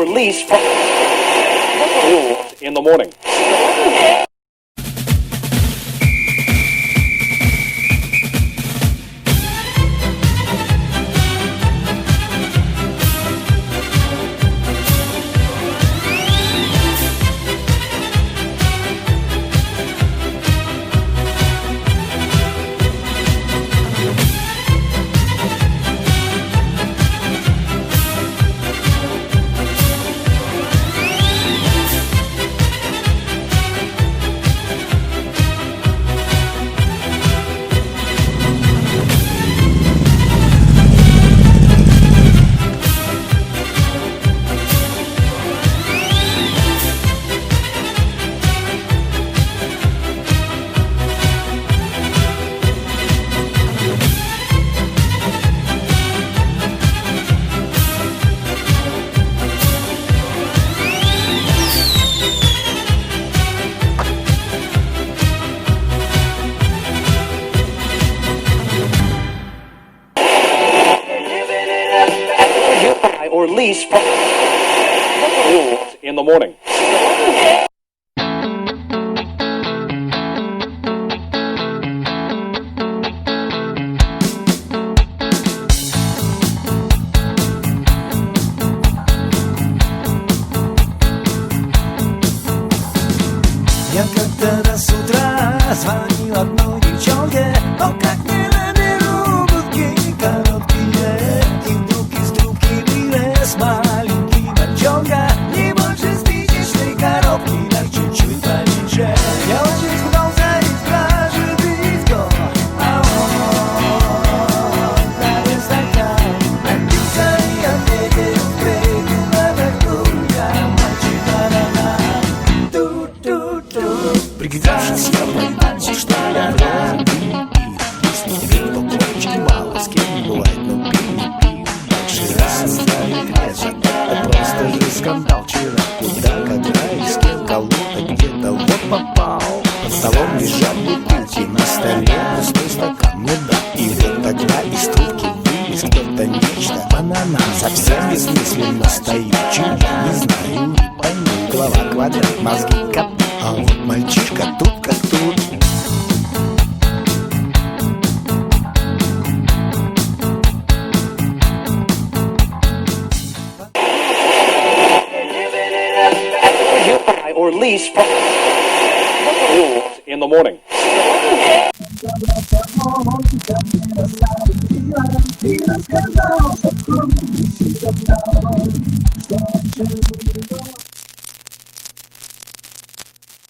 or lease from in the morning. Or lease from in the morning. Я как-то раз с утра звонил одной девчонке, но как не наберу гудки короткие, и вдруг из трубки вылез маленький мальчонка, не больше спичечной коробки, так чуть-чуть поменьше. Я очень испугался и спрашиваю близко, а он даже стакан напился и ответил: прыгну на такую, я мальчик-банана. Прикидавшись, я поймался, что я рад. Если тебе толкочки мало, с кем не бывает, но пи. Дальше раз, два и три, это просто же скандал. Вчера куда, когда и с кем, кого-то где-то вот попал. Под столом лежат бутылки, на столе пустой стакан, ну да. И вот тогда из трубки вылез кто-то нечто. Банана совсем бессмысленно стоит. Чего не знаю, не пойму. Голова квадрат, мозги капут. А вот мальчишка тут как тут. Or lease from in the morning. И рассказал, что круг, что